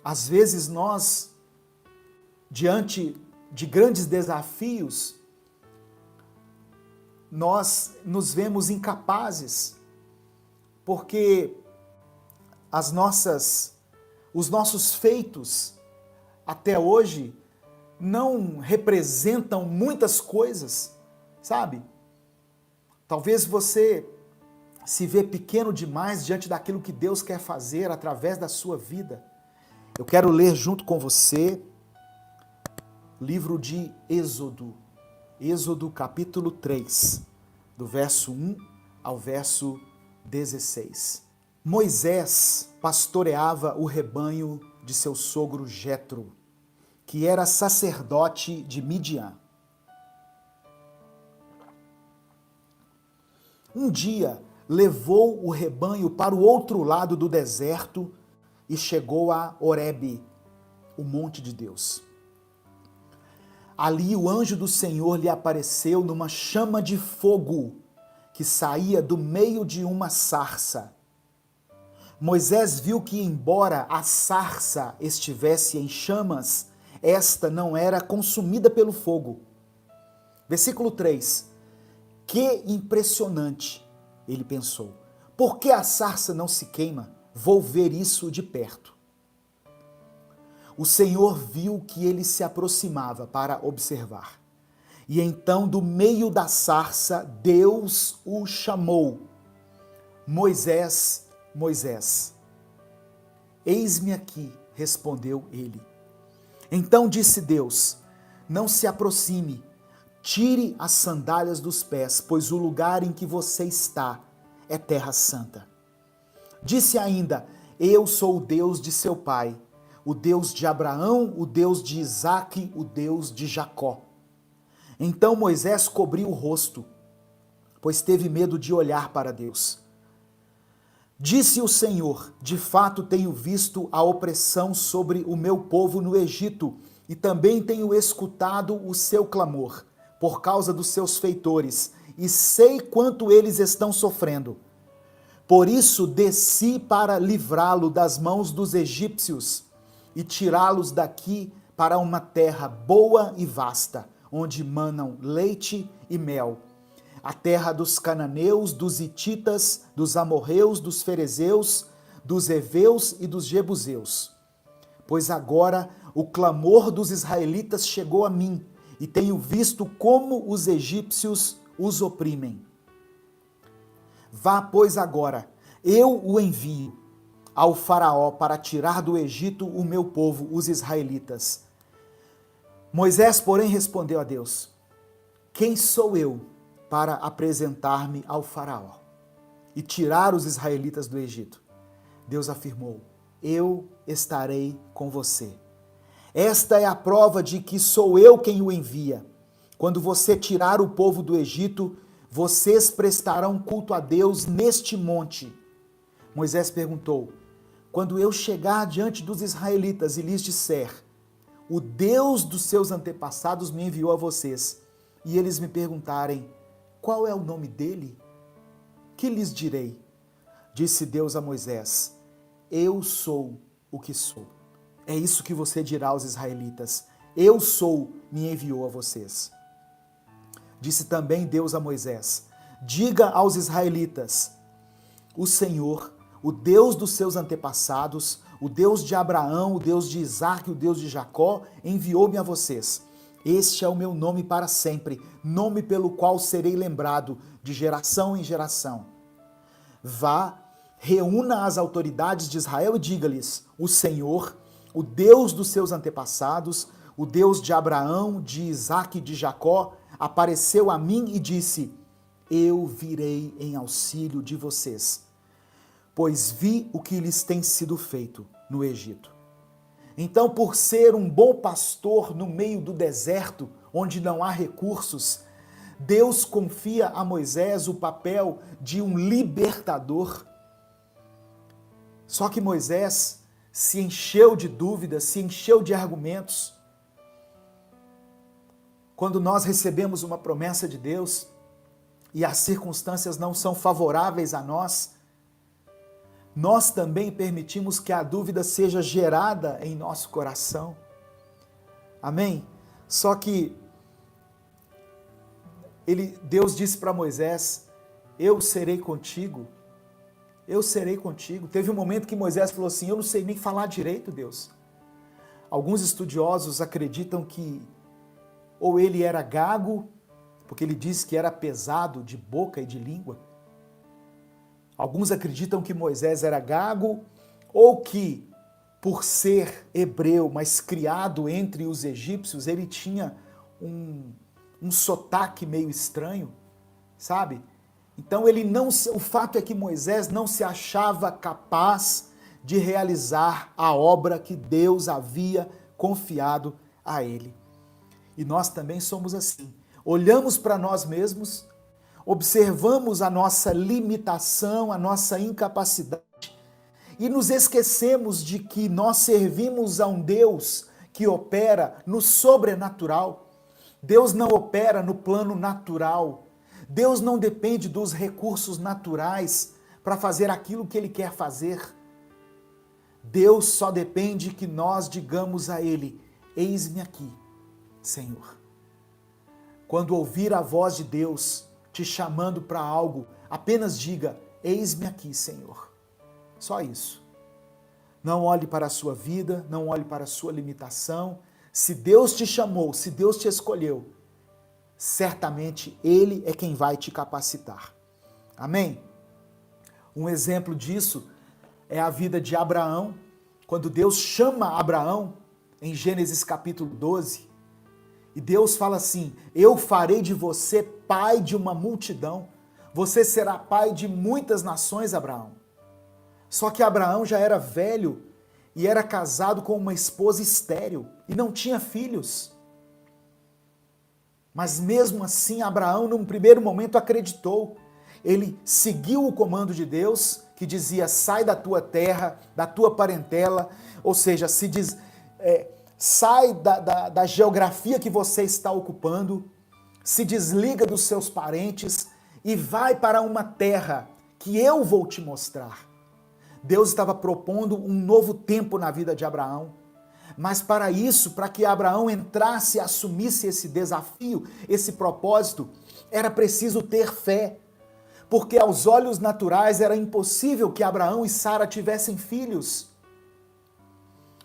Às vezes nós, diante de grandes desafios, nós nos vemos incapazes, porque os nossos feitos até hoje não representam muitas coisas, sabe? Talvez você se vê pequeno demais diante daquilo que Deus quer fazer através da sua vida. Eu quero ler junto com você livro de Êxodo, Êxodo capítulo 3, do verso 1 ao verso 16. Moisés pastoreava o rebanho de seu sogro Jetro, que era sacerdote de Midian. Um dia levou o rebanho para o outro lado do deserto e chegou a Horebe, o monte de Deus. Ali o anjo do Senhor lhe apareceu numa chama de fogo que saía do meio de uma sarça. Moisés viu que, embora a sarça estivesse em chamas, esta não era consumida pelo fogo. Versículo 3. Que impressionante, ele pensou. Por que a sarça não se queima? Vou ver isso de perto. O Senhor viu que ele se aproximava para observar. E então, do meio da sarça, Deus o chamou. Moisés, Moisés. Eis-me aqui, respondeu ele. Então disse Deus, não se aproxime, tire as sandálias dos pés, pois o lugar em que você está é terra santa. Disse ainda, eu sou o Deus de seu pai, o Deus de Abraão, o Deus de Isaque, o Deus de Jacó. Então Moisés cobriu o rosto, pois teve medo de olhar para Deus. Disse o Senhor, de fato tenho visto a opressão sobre o meu povo no Egito, e também tenho escutado o seu clamor, por causa dos seus feitores, e sei quanto eles estão sofrendo. Por isso desci para livrá-lo das mãos dos egípcios, e tirá-los daqui para uma terra boa e vasta, onde manam leite e mel, a terra dos cananeus, dos hititas, dos amorreus, dos ferezeus, dos heveus e dos jebuseus. Pois agora o clamor dos israelitas chegou a mim, e tenho visto como os egípcios os oprimem. Vá, pois, agora, eu o envio ao faraó para tirar do Egito o meu povo, os israelitas. Moisés, porém, respondeu a Deus, quem sou eu para apresentar-me ao faraó e tirar os israelitas do Egito? Deus afirmou, eu estarei com você. Esta é a prova de que sou eu quem o envia. Quando você tirar o povo do Egito, vocês prestarão culto a Deus neste monte. Moisés perguntou, quando eu chegar diante dos israelitas e lhes disser, o Deus dos seus antepassados me enviou a vocês, e eles me perguntarem, qual é o nome dele? Que lhes direi? Disse Deus a Moisés, eu sou o que sou. É isso que você dirá aos israelitas, eu sou, me enviou a vocês. Disse também Deus a Moisés, diga aos israelitas, o Senhor, o Deus dos seus antepassados, o Deus de Abraão, o Deus de Isaque, o Deus de Jacó, enviou-me a vocês. Este é o meu nome para sempre, nome pelo qual serei lembrado de geração em geração. Vá, reúna as autoridades de Israel e diga-lhes, o Senhor, o Deus dos seus antepassados, o Deus de Abraão, de Isaque e de Jacó, apareceu a mim e disse, eu virei em auxílio de vocês, pois vi o que lhes tem sido feito no Egito. Então, por ser um bom pastor no meio do deserto, onde não há recursos, Deus confia a Moisés o papel de um libertador. Só que Moisés se encheu de dúvidas, se encheu de argumentos. Quando nós recebemos uma promessa de Deus e as circunstâncias não são favoráveis a nós, nós também permitimos que a dúvida seja gerada em nosso coração. Amém? Só que Deus disse para Moisés, eu serei contigo. Eu serei contigo. Teve um momento que Moisés falou assim, eu não sei nem falar direito, Deus. Alguns estudiosos acreditam que ou ele era gago, porque ele disse que era pesado de boca e de língua. Alguns acreditam que Moisés era gago, ou que, por ser hebreu, mas criado entre os egípcios, ele tinha um sotaque meio estranho, sabe? Então o fato é que Moisés não se achava capaz de realizar a obra que Deus havia confiado a ele. E nós também somos assim. Olhamos para nós mesmos, observamos a nossa limitação, a nossa incapacidade e nos esquecemos de que nós servimos a um Deus que opera no sobrenatural. Deus não opera no plano natural. Deus não depende dos recursos naturais para fazer aquilo que Ele quer fazer. Deus só depende que nós digamos a Ele, eis-me aqui, Senhor. Quando ouvir a voz de Deus te chamando para algo, apenas diga, eis-me aqui, Senhor. Só isso. Não olhe para a sua vida, não olhe para a sua limitação. Se Deus te chamou, se Deus te escolheu, certamente Ele é quem vai te capacitar. Amém? Um exemplo disso é a vida de Abraão. Quando Deus chama Abraão, em Gênesis capítulo 12, e Deus fala assim, eu farei de você pai de uma multidão, você será pai de muitas nações, Abraão. Só que Abraão já era velho e era casado com uma esposa estéril e não tinha filhos. Mas mesmo assim, Abraão, num primeiro momento, acreditou. Ele seguiu o comando de Deus, que dizia, sai da tua terra, da tua parentela, ou seja, sai da geografia que você está ocupando, se desliga dos seus parentes e vai para uma terra que eu vou te mostrar. Deus estava propondo um novo tempo na vida de Abraão, mas para isso, para que Abraão entrasse e assumisse esse desafio, esse propósito, era preciso ter fé, porque aos olhos naturais era impossível que Abraão e Sara tivessem filhos.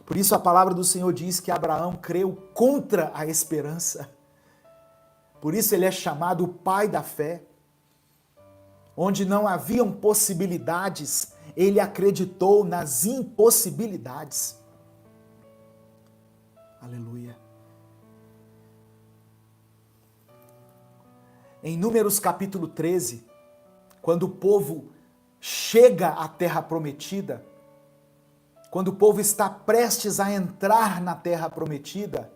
Por isso a palavra do Senhor diz que Abraão creu contra a esperança. Por isso ele é chamado o pai da fé. Onde não haviam possibilidades, ele acreditou nas impossibilidades. Aleluia. Em Números capítulo 13, quando o povo chega à terra prometida, quando o povo está prestes a entrar na terra prometida,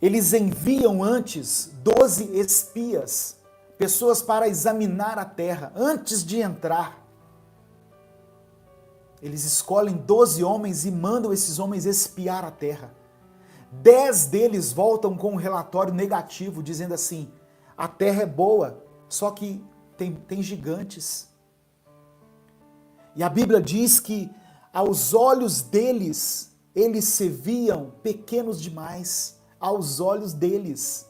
eles enviam antes 12 espias, pessoas para examinar a terra, antes de entrar. Eles escolhem 12 homens e mandam esses homens espiar a terra. 10 deles voltam com um relatório negativo, dizendo assim, a terra é boa, só que tem gigantes. E a Bíblia diz que aos olhos deles, eles se viam pequenos demais, aos olhos deles.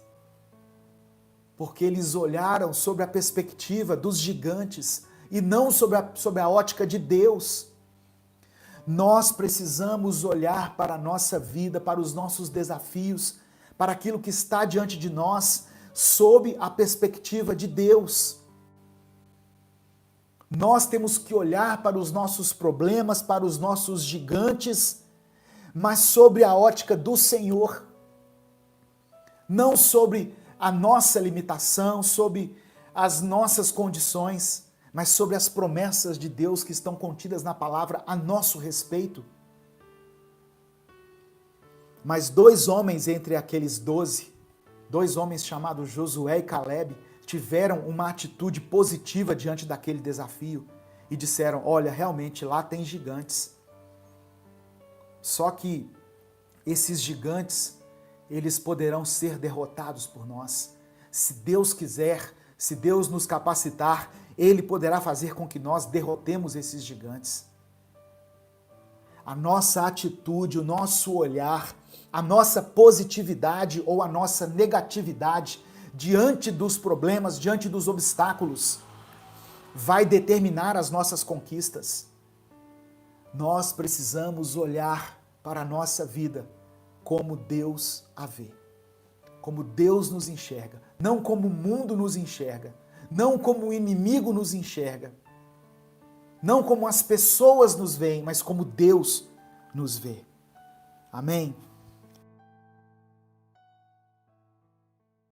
Porque eles olharam sobre a perspectiva dos gigantes e não sobre a ótica de Deus. Nós precisamos olhar para a nossa vida, para os nossos desafios, para aquilo que está diante de nós, sob a perspectiva de Deus. Nós temos que olhar para os nossos problemas, para os nossos gigantes, mas sobre a ótica do Senhor. Não sobre a nossa limitação, sobre as nossas condições, mas sobre as promessas de Deus que estão contidas na palavra a nosso respeito. Mas 2 homens entre aqueles 12, 2 homens chamados Josué e Caleb, tiveram uma atitude positiva diante daquele desafio e disseram, olha, realmente lá tem gigantes. Só que esses gigantes, eles poderão ser derrotados por nós. Se Deus quiser, Se Deus nos capacitar, Ele poderá fazer com que nós derrotemos esses gigantes. A nossa atitude, o nosso olhar, a nossa positividade ou a nossa negatividade diante dos problemas, diante dos obstáculos, vai determinar as nossas conquistas. Nós precisamos olhar para a nossa vida como Deus a vê, como Deus nos enxerga, não como o mundo nos enxerga, não como o inimigo nos enxerga, não como as pessoas nos veem, mas como Deus nos vê. Amém?